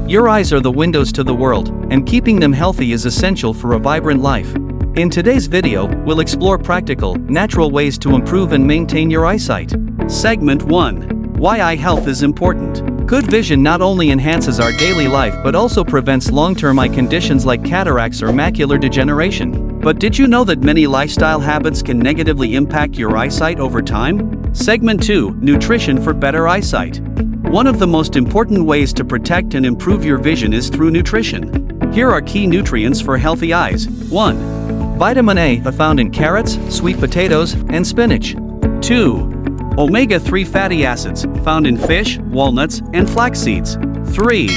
Your eyes are the windows to the world, and keeping them healthy is essential for a vibrant life. In today's video, we'll explore practical, natural ways to improve and maintain your eyesight. Segment 1. Why eye health is important. Good vision not only enhances our daily life but also prevents long-term eye conditions like cataracts or macular degeneration. But did you know that many lifestyle habits can negatively impact your eyesight over time? Segment 2. Nutrition for better eyesight. One of the most important ways to protect and improve your vision is through nutrition. Here are key nutrients for healthy eyes. 1. Vitamin A, found in carrots, sweet potatoes, and spinach. 2. Omega-3 fatty acids, found in fish, walnuts, and flax seeds. 3.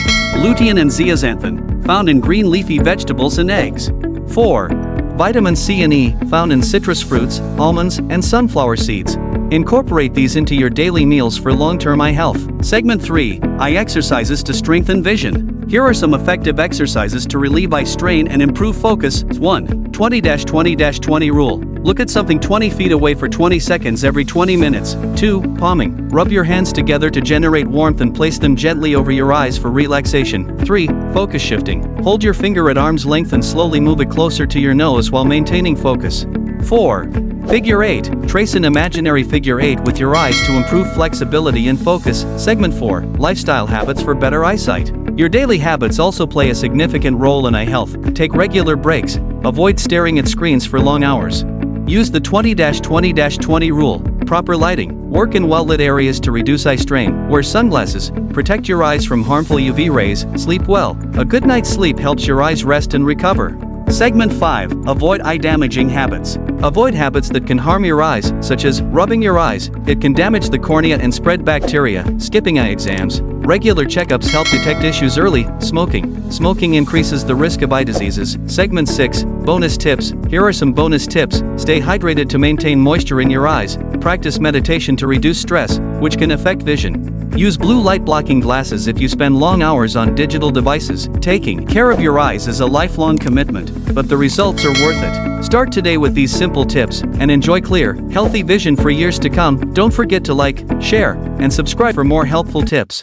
Lutein and zeaxanthin, found in green leafy vegetables and eggs. 4. Vitamin C and E, found in citrus fruits, almonds, and sunflower seeds. Incorporate these into your daily meals for long-term eye health. Segment 3. Eye exercises to strengthen vision. Here are some effective exercises to relieve eye strain and improve focus. 1. 20-20-20 rule. Look at something 20 feet away for 20 seconds every 20 minutes. 2. Palming. Rub your hands together to generate warmth and place them gently over your eyes for relaxation. 3. Focus shifting. Hold your finger at arm's length and slowly move it closer to your nose while maintaining focus. 4. Figure 8. Trace an imaginary figure 8 with your eyes to improve flexibility and focus. Segment 4. Lifestyle habits for better eyesight. Your daily habits also play a significant role in eye health. Take regular breaks. Avoid staring at screens for long hours. Use the 20-20-20 rule. Proper lighting. Work in well-lit areas to reduce eye strain. Wear sunglasses. Protect your eyes from harmful UV rays. Sleep well. A good night's sleep helps your eyes rest and recover. Segment 5. Avoid eye-damaging habits. Avoid habits that can harm your eyes, such as rubbing your eyes. It can damage the cornea and spread bacteria. Skipping eye exams. Regular checkups help detect issues early. Smoking. Smoking increases the risk of eye diseases. Segment 6. Bonus tips. Here are some bonus tips. Stay hydrated to maintain moisture in your eyes. Practice meditation to reduce stress, which can affect vision. Use blue light blocking glasses if you spend long hours on digital devices. Taking care of your eyes is a lifelong commitment, but the results are worth it. Start today with these simple tips and enjoy clear, healthy vision for years to come. Don't forget to like, share, and subscribe for more helpful tips.